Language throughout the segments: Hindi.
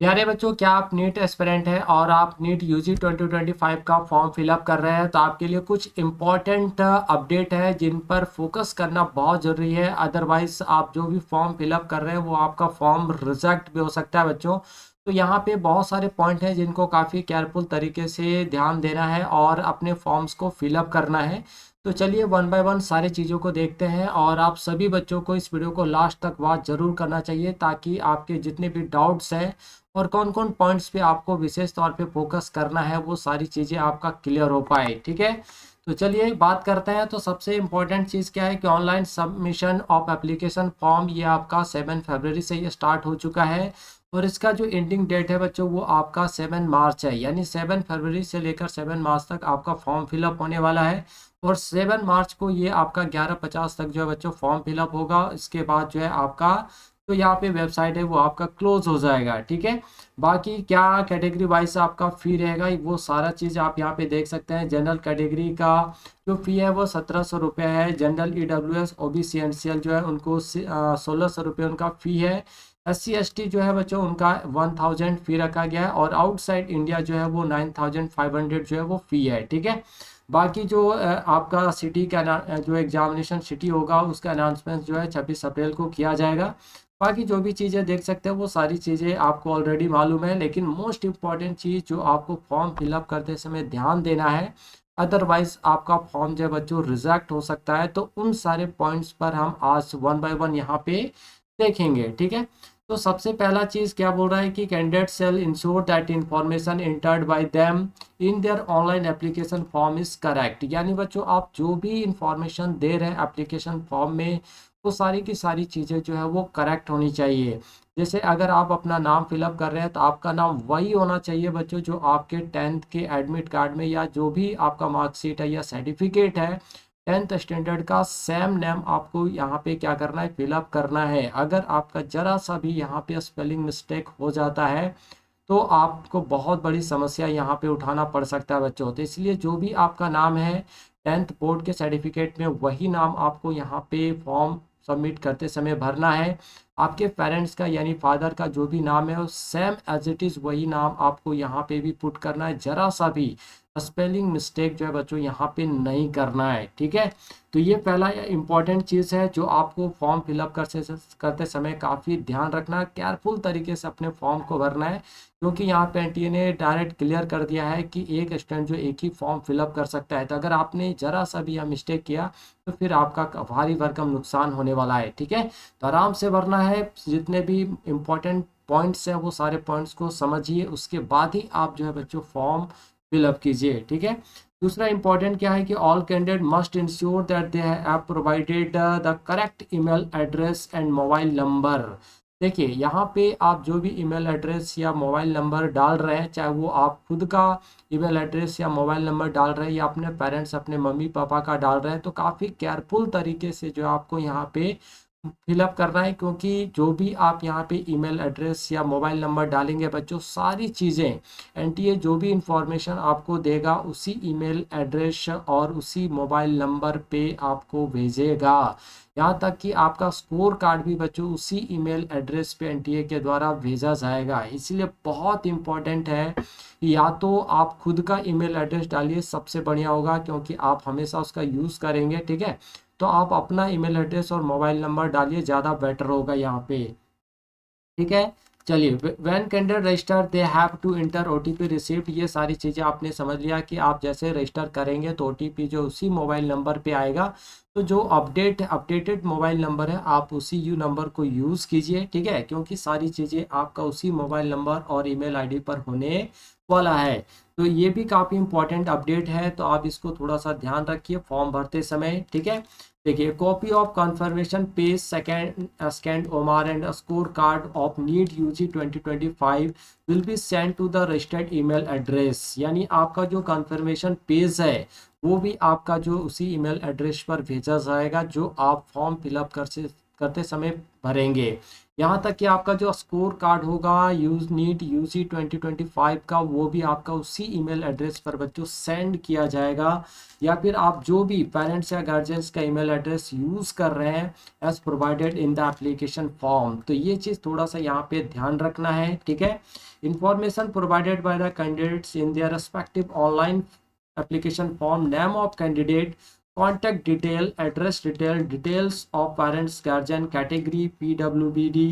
प्यारे बच्चों, क्या आप नीट एस्पिरेंट हैं और आप नीट यूजी 2025 का फॉर्म फिलअप कर रहे हैं तो आपके लिए कुछ इम्पॉर्टेंट अपडेट है जिन पर फोकस करना बहुत ज़रूरी है। अदरवाइज आप जो भी फॉर्म फिलअप कर रहे हैं वो आपका फॉर्म रिजेक्ट भी हो सकता है बच्चों। तो यहाँ पे बहुत सारे पॉइंट हैं जिनको काफ़ी केयरफुल तरीके से ध्यान देना है और अपने फॉर्म्स को फिलअप करना है। तो चलिए वन बाय वन सारी चीज़ों को देखते हैं और आप सभी बच्चों को इस वीडियो को लास्ट तक वॉच जरूर करना चाहिए ताकि आपके जितने भी डाउट्स हैं और कौन कौन पॉइंट्स पे आपको विशेष तौर पे फोकस करना है वो सारी चीज़ें आपका क्लियर हो पाए। ठीक है, तो चलिए बात करते हैं। तो सबसे इम्पोर्टेंट चीज़ क्या है कि online submission of application form ये आपका 7 फरवरी से ये स्टार्ट हो चुका है और इसका जो एंडिंग डेट है बच्चों वो आपका 7 मार्च है। यानी 7 फरवरी से लेकर 7 मार्च तक आपका फॉर्म फिलअप होने वाला है और 7 मार्च को ये आपका 11:50 तक जो है बच्चों फॉर्म फिलअप होगा। इसके बाद जो है आपका तो यहाँ पे वेबसाइट है वो आपका क्लोज हो जाएगा। ठीक है, बाकी क्या कैटेगरी वाइज आपका फ़ी रहेगा वो सारा चीज़ आप यहाँ पे देख सकते हैं। जनरल कैटेगरी का जो फ़ी है वो 1700 रुपये है। जनरल EWS OBC NCL जो है उनको 1600 रुपये उनका फ़ी है। SC ST जो है बच्चों उनका 1000 फ़ी रखा गया है और आउटसाइड इंडिया जो है वो 9500 जो है वो फ़ी है। ठीक है, बाकी जो आपका सिटी का जो एग्जामिनेशन सिटी होगा उसका अनाउंसमेंट जो है 26 अप्रैल को किया जाएगा। बाकी जो भी चीज़ें देख सकते हैं वो सारी चीज़ें आपको ऑलरेडी मालूम है, लेकिन मोस्ट इम्पॉर्टेंट चीज़ जो आपको फॉर्म फिलअप करते समय ध्यान देना है, अदरवाइज आपका फॉर्म जो है बच्चों रिजेक्ट हो सकता है। तो उन सारे पॉइंट्स पर हम आज वन बाय वन यहाँ पे देखेंगे। ठीक है, तो सबसे पहला चीज़ क्या बोल रहा है कि candidate shall ensure that information entered by them in their online application form is correct. यानी बच्चों आप जो भी इंफॉर्मेशन दे रहे हैं एप्लीकेशन फॉर्म में वो सारी की सारी चीज़ें जो है वो करेक्ट होनी चाहिए। जैसे अगर आप अपना नाम फिलअप कर रहे हैं तो आपका नाम वही होना चाहिए बच्चों जो आपके 10th के एडमिट कार्ड में या जो भी आपका मार्कशीट है या सर्टिफिकेट है 10th स्टैंडर्ड का सेम नेम आपको यहाँ पे क्या करना है फिलअप करना है। अगर आपका जरा सा भी यहाँ पे स्पेलिंग मिस्टेक हो जाता है तो आपको बहुत बड़ी समस्या यहाँ पे उठाना पड़ सकता है बच्चों। तो इसलिए जो भी आपका नाम है 10th बोर्ड के सर्टिफिकेट में वही नाम आपको यहाँ पे फॉर्म सबमिट करते समय भरना है। आपके पेरेंट्स का यानी फादर का जो भी नाम है वो सेम एज इट इज़ वही नाम आपको यहाँ पे भी पुट करना है। जरा सा भी स्पेलिंग मिस्टेक जो है बच्चों यहाँ पे नहीं करना है। ठीक है, तो ये पहला इंपॉर्टेंट चीज़ है जो आपको फॉर्म फिलअप करते समय काफ़ी ध्यान रखना, केयरफुल तरीके से अपने फॉर्म को भरना है। क्योंकि यहाँ पे एनटीए ने डायरेक्ट क्लियर कर दिया है कि एक स्टूडेंट जो एक ही फॉर्म फिलअप कर सकता है। तो अगर आपने जरा सा भी यह मिस्टेक किया तो फिर आपका भारी भरकम नुकसान होने वाला है। ठीक है, तो आराम से भरना है, जितने भी इम्पोर्टेंट पॉइंट्स हैं वो सारे पॉइंट्स को समझिए, उसके बाद ही आप जो है बच्चों फॉर्म फिलअप कीजिए। ठीक है, दूसरा इंपॉर्टेंट क्या है कि all candidate must ensure that they have provided the correct email address and mobile number. देखिए यहाँ पे आप जो भी ईमेल एड्रेस या मोबाइल नंबर डाल रहे हैं, चाहे वो आप खुद का ईमेल एड्रेस या मोबाइल नंबर डाल रहे हैं या अपने पेरेंट्स अपने मम्मी पापा का डाल रहे हैं, तो काफ़ी केयरफुल तरीके से जो आपको यहाँ पे फिलअप करना है। क्योंकि जो भी आप यहाँ पे ईमेल एड्रेस या मोबाइल नंबर डालेंगे बच्चों सारी चीज़ें एनटीए जो भी इंफॉर्मेशन आपको देगा उसी ईमेल एड्रेस और उसी मोबाइल नंबर पे आपको भेजेगा। यहाँ तक कि आपका स्कोर कार्ड भी बच्चों उसी ईमेल एड्रेस पे एनटीए के द्वारा भेजा जाएगा। इसलिए बहुत इम्पोर्टेंट है कि या तो आप खुद का ईमेल एड्रेस डालिए, सबसे बढ़िया होगा क्योंकि आप हमेशा उसका यूज़ करेंगे। ठीक है, तो आप अपना ईमेल एड्रेस और मोबाइल नंबर डालिए, ज़्यादा बेटर होगा यहाँ पे। ठीक है, चलिए when candidate register they have to enter OTP received. ये सारी चीज़ें आपने समझ लिया कि आप जैसे रजिस्टर करेंगे तो ओटीपी जो उसी मोबाइल नंबर पे आएगा। तो जो अपडेटेड मोबाइल नंबर है आप उसी नंबर को यूज़ कीजिए। ठीक है, क्योंकि सारी चीज़ें आपका उसी मोबाइल नंबर और ईमेल आईडी पर होने वाला है। तो ये भी काफ़ी इंपॉर्टेंट अपडेट है, तो आप इसको थोड़ा सा ध्यान रखिए फॉर्म भरते समय। ठीक है, देखिए copy of confirmation page second scanned OMR and score card of NEET UG 2025 will be send to the registered email address. यानी आपका जो कंफर्मेशन पेज है वो भी आपका जो उसी ईमेल एड्रेस पर भेजा जाएगा जो आप फॉर्म फिलअप करते समय भरेंगे। यहाँ तक कि आपका जो स्कोर कार्ड होगा यूज नीट यूजी 2025 का, वो भी आपका उसी ईमेल एड्रेस पर बच्चों सेंड किया जाएगा। या फिर आप जो भी पेरेंट्स या गार्जियंस का ईमेल एड्रेस यूज़ कर रहे हैं as provided in the application form, तो ये चीज़ थोड़ा सा यहाँ पे ध्यान रखना है, ठीक है। Information provided by the candidates in their respective online application form, name of candidate, contact detail, address detail, details of parents, guardian, category, PWD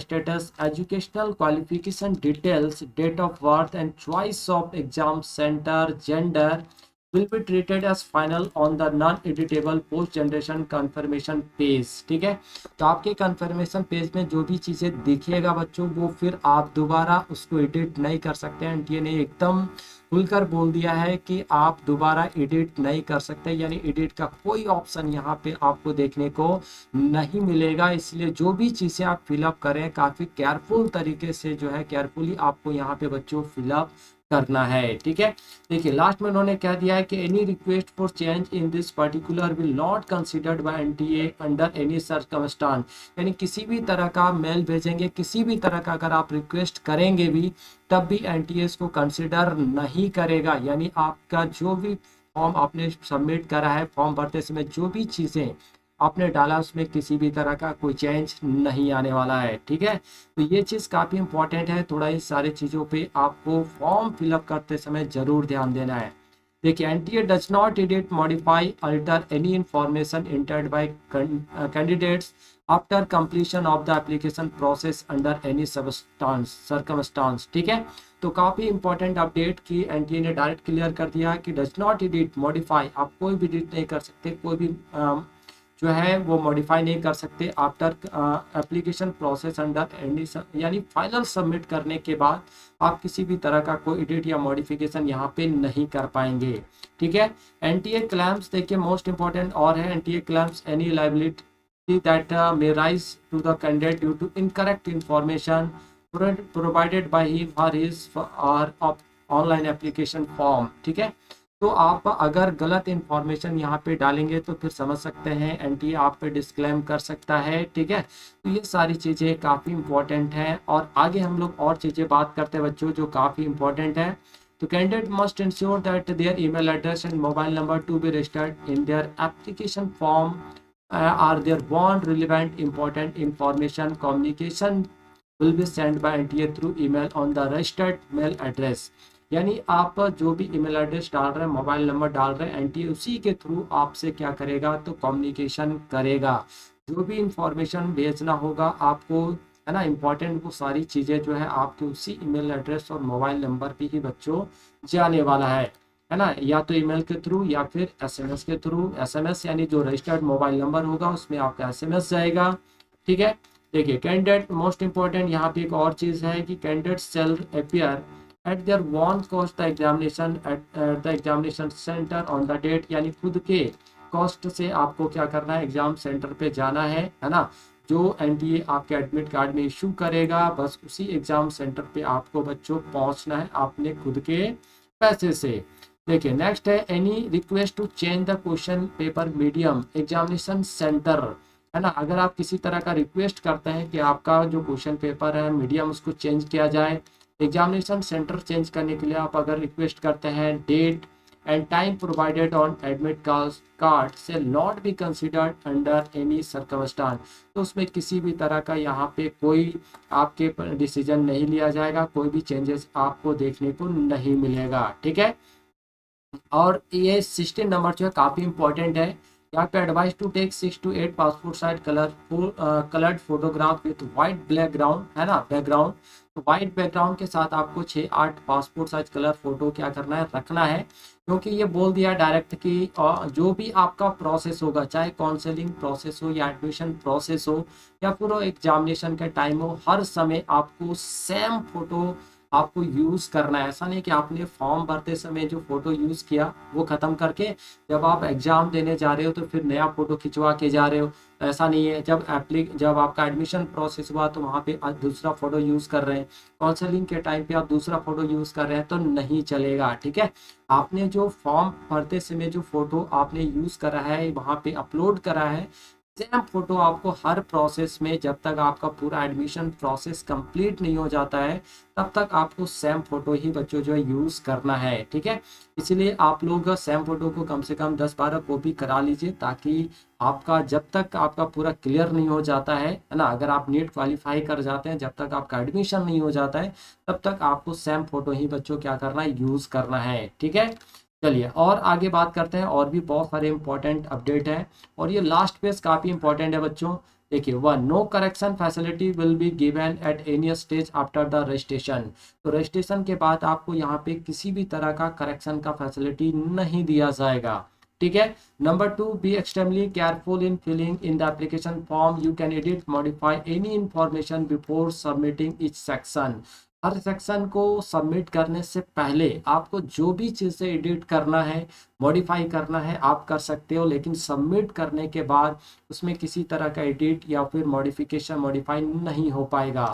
status, educational qualification details, date of birth and choice of exam center, gender will be treated as final on the non-editable post generation confirmation page, ठीक है। तो आपके confirmation पेज में जो भी चीज़ें दिखेगा बच्चों, वो फिर आप दोबारा उसको एडिट नहीं कर सकते हैं। एनटीए ने एकदम खुलकर बोल दिया है कि आप दोबारा एडिट नहीं कर सकते, यानी एडिट का कोई ऑप्शन यहाँ पे आपको देखने को नहीं मिलेगा। इसलिए जो भी चीज़ें आप फिलअप करें काफ़ी केयरफुल तरीके से जो है केयरफुली आपको यहाँ पे बच्चों फिलअप करना है, ठीक है। देखिए लास्ट में उन्होंने कह दिया है कि any request for change in this particular will not considered bye NTA under any circumstance, यानी किसी भी तरह का मेल भेजेंगे, किसी भी तरह का अगर आप रिक्वेस्ट करेंगे भी, तब भी एनटीए को कंसिडर नहीं करेगा। यानी आपका जो भी फॉर्म आपने सबमिट करा है, फॉर्म भरते समय जो भी चीज़ें आपने डाला उसमें किसी भी तरह का कोई चेंज नहीं आने वाला है, ठीक है। तो ये चीज़ काफ़ी इंपॉर्टेंट है, थोड़ा इस सारी चीज़ों पे आपको फॉर्म फिलअप करते समय ज़रूर ध्यान देना है। देखिए NTA does not edit modify alter any information entered bye candidates after completion of the application process under any circumstance, ठीक है। तो काफ़ी इंपॉर्टेंट अपडेट की एनटीए ने डायरेक्ट क्लियर कर दिया कि डज नॉट एडिट मॉडिफाई, आप कोई भी एडिट नहीं कर सकते, कोई भी जो है वो मॉडिफाई नहीं कर सकते after application process under any, यानी फाइनल सबमिट करने के बाद आप किसी भी तरह का कोई एडिट या मॉडिफिकेशन यहाँ पे नहीं कर पाएंगे, ठीक है। एनटीए क्लेम्स देखिए मोस्ट इंपॉर्टेंट और है, NTA claims any liability that may rise to the candidate due to incorrect information provided by him और हिज ऑनलाइन एप्लीकेशन फॉर्म, ठीक है। तो आप अगर गलत इंफॉर्मेशन यहाँ पे डालेंगे तो फिर समझ सकते हैं एनटीए आप पे डिस्क्लेम कर सकता है, ठीक है। तो ये सारी चीज़ें काफ़ी इंपॉर्टेंट हैं और आगे हम लोग और चीज़ें बात करते हैं बच्चों जो काफ़ी इंपॉर्टेंट है। तो candidate must ensure that their email address and mobile number to be registered in their application form are their want relevant important information communication will be sent by NTA through email on the registered mail address, यानी आप जो भी ईमेल एड्रेस डाल रहे हैं, मोबाइल नंबर डाल रहे हैं, एनटीए उसी के थ्रू आपसे क्या करेगा तो कम्युनिकेशन करेगा। जो भी इंफॉर्मेशन भेजना होगा आपको, है ना, इंपॉर्टेंट, वो सारी चीज़ें जो है आपके उसी ईमेल एड्रेस और मोबाइल नंबर पे ही बच्चों जाने वाला है ना, या तो ईमेल के थ्रू या फिर एसएमएस के थ्रू। एसएमएस यानी जो रजिस्टर्ड मोबाइल नंबर होगा उसमें आपका एसएमएस जाएगा, ठीक है। देखिए कैंडिडेट मोस्ट इंपॉर्टेंट यहाँ पे एक और चीज़ है कि candidate shall appear at their one cost the examination at the examination centre on the date, यानी खुद के कॉस्ट से आपको क्या करना है, एग्जाम सेंटर पे जाना है ना। जो एनटीए आपके एडमिट कार्ड में इशू करेगा बस उसी एग्जाम सेंटर पे आपको बच्चों पहुंचना है अपने खुद के पैसे से। देखिए नेक्स्ट है any request to change the question paper medium examination centre, है ना। अगर आप किसी तरह का रिक्वेस्ट करते हैं कि आपका जो क्वेश्चन पेपर है मीडियम उसको चेंज किया जाए, एग्जामिनेशन सेंटर चेंज करने के लिए आप अगर रिक्वेस्ट करते हैं, date and time provided on admit card से not be considered under any circumstance, तो उसमें किसी भी तरह का यहाँ पे कोई आपके डिसीजन नहीं लिया जाएगा, कोई भी चेंजेस आपको देखने को नहीं मिलेगा, ठीक है। और ये 16 नंबर जो है काफ़ी इंपॉर्टेंट है, यहाँ पे advice to take 6 to 8 passport size coloured photograph with white background, है ना, बैकग्राउंड। तो वाइट बैकग्राउंड के साथ आपको 6-8 पासपोर्ट साइज कलर फोटो क्या करना है, रखना है, क्योंकि ये बोल दिया डायरेक्ट कि जो भी आपका प्रोसेस होगा, चाहे काउंसलिंग प्रोसेस हो या एडमिशन प्रोसेस हो या फिर एग्जामिनेशन का टाइम हो, हर समय आपको सेम फोटो आपको यूज़ करना है। ऐसा नहीं कि आपने फॉर्म भरते समय जो फ़ोटो यूज़ किया वो ख़त्म करके जब आप एग्ज़ाम देने जा रहे हो तो फिर नया फ़ोटो खिंचवा के जा रहे हो, ऐसा नहीं है। जब आपका एडमिशन प्रोसेस हुआ तो वहाँ पे दूसरा फ़ोटो यूज़ कर रहे हैं, काउंसलिंग के टाइम पे आप दूसरा फ़ोटो यूज़ कर रहे हैं तो नहीं चलेगा, ठीक है। आपने जो फॉर्म भरते समय जो फ़ोटो आपने यूज़ करा है वहाँ पे अपलोड करा है सेम फोटो आपको हर प्रोसेस में, जब तक आपका पूरा एडमिशन प्रोसेस कंप्लीट नहीं हो जाता है, तब तक आपको सेम फोटो ही बच्चों जो है यूज़ करना है। ठीक है, इसलिए आप लोग सेम फोटो को कम से कम 10-12 कॉपी करा लीजिए, ताकि आपका जब तक आपका पूरा क्लियर नहीं हो जाता है ना, अगर आप नीट क्वालिफाई कर जाते हैं, जब तक आपका एडमिशन नहीं हो जाता है, तब तक आपको सेम फोटो ही बच्चों क्या करना है, यूज़ करना है। ठीक है, चलिए और आगे बात करते हैं। और भी बहुत सारे इंपॉर्टेंट अपडेट हैं, और ये लास्ट पेज काफ़ी इंपॉर्टेंट है बच्चों। देखिए, one, no correction facility will be given at any stage after the registration. तो रजिस्ट्रेशन के बाद आपको यहाँ पे किसी भी तरह का करेक्शन का फैसिलिटी नहीं दिया जाएगा। ठीक है, number to, be extremely careful in filling in the application form, you can edit modify any information before submitting each section. हर सेक्शन को सबमिट करने से पहले आपको जो भी चीज़ें एडिट करना है, मॉडिफाई करना है, आप कर सकते हो, लेकिन सबमिट करने के बाद उसमें किसी तरह का एडिट या फिर मॉडिफिकेशन मॉडिफाई नहीं हो पाएगा।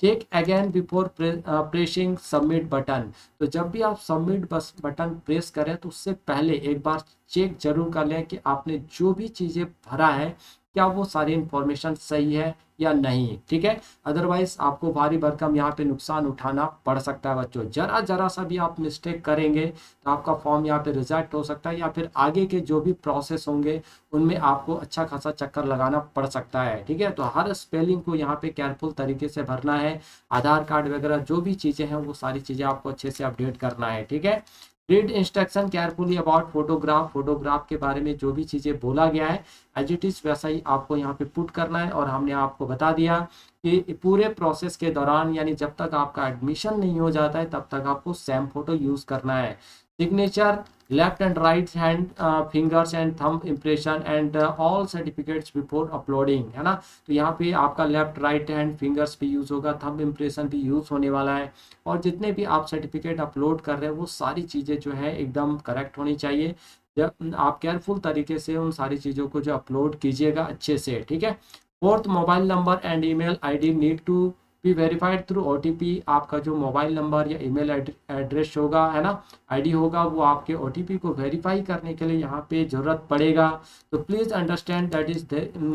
Check again before pressing submit button. तो जब भी आप सबमिट बस बटन प्रेस करें, तो उससे पहले एक बार चेक जरूर कर लें कि आपने जो भी चीज़ें भरा है, क्या वो सारी इंफॉर्मेशन सही है या नहीं। ठीक है, अदरवाइज आपको भारी भरकम यहाँ पे नुकसान उठाना पड़ सकता है बच्चों। जरा जरा सा भी आप मिस्टेक करेंगे तो आपका फॉर्म यहाँ पे रिजेक्ट हो सकता है, या फिर आगे के जो भी प्रोसेस होंगे उनमें आपको अच्छा खासा चक्कर लगाना पड़ सकता है। ठीक है, तो हर स्पेलिंग को यहाँ पे केयरफुल तरीके से भरना है। आधार कार्ड वगैरह जो भी चीज़ें हैं, वो सारी चीज़ें आपको अच्छे से अपडेट करना है। ठीक है, read instruction carefully about photograph. Photograph के बारे में जो भी चीज़ें बोला गया है, एज इट इज़ वैसा ही आपको यहाँ पे पुट करना है। और हमने आपको बता दिया कि पूरे प्रोसेस के दौरान, यानी जब तक आपका एडमिशन नहीं हो जाता है, तब तक आपको सेम फोटो यूज़ करना है। Signature, left and right hand fingers and thumb impression and all certificates before uploading, है ना। तो यहाँ पे आपका लेफ्ट राइट हैंड फिंगर्स भी यूज़ होगा, थंब इम्प्रेशन भी यूज़ होने वाला है। और जितने भी आप सर्टिफिकेट अपलोड कर रहे हैं, वो सारी चीज़ें जो है एकदम करेक्ट होनी चाहिए। जब आप केयरफुल तरीके से उन सारी चीज़ों को जो अपलोड कीजिएगा अच्छे से। ठीक है, fourth, mobile number and email ID need to be verified through OTP. आपका जो मोबाइल नंबर या ईमेल एड्रेस होगा, है ना, आईडी होगा, वो आपके ओटीपी को वेरीफाई करने के लिए यहाँ पे ज़रूरत पड़ेगा। तो please understand that is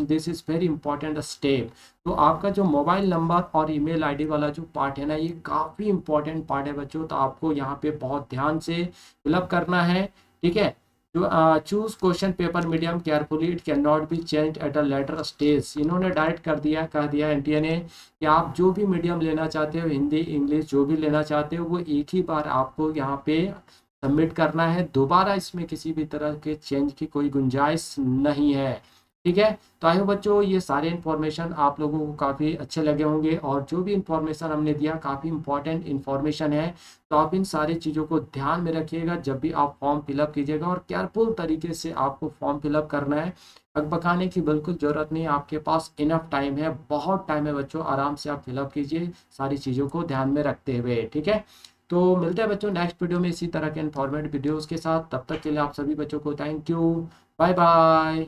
this is very important step. तो आपका जो मोबाइल नंबर और ईमेल आईडी वाला जो पार्ट है ना, ये काफ़ी इंपॉर्टेंट पार्ट है बच्चों। तो आपको यहाँ पे बहुत ध्यान से फिलअप करना है। ठीक है, choose question paper medium carefully, it can not be change at a later stage. इन्होंने डायरेक्ट कह दिया एनटीए ने कि आप जो भी मीडियम लेना चाहते हो, हिंदी इंग्लिश जो भी लेना चाहते हो, वो एक ही बार आपको यहाँ पे सबमिट करना है। दोबारा इसमें किसी भी तरह के चेंज की कोई गुंजाइश नहीं है। ठीक है, तो आई होप बच्चों ये सारे इन्फॉर्मेशन आप लोगों को काफ़ी अच्छे लगे होंगे, और जो भी इन्फॉर्मेशन हमने दिया काफ़ी इंपॉर्टेंट इन्फॉर्मेशन है। तो आप इन सारी चीज़ों को ध्यान में रखिएगा जब भी आप फॉर्म फिलअप कीजिएगा, और केयरफुल तरीके से आपको फॉर्म फिलअप करना है। बकबकाने की बिल्कुल ज़रूरत नहीं है, आपके पास इनफ टाइम है, बहुत टाइम है बच्चों। आराम से आप फिलअप कीजिए सारी चीज़ों को ध्यान में रखते हुए। ठीक है, तो मिलते हैं बच्चों नेक्स्ट वीडियो में इसी तरह के इन्फॉर्मेटिव वीडियोज़ के साथ। तब तक के लिए आप सभी बच्चों को थैंक यू, बाय बाय।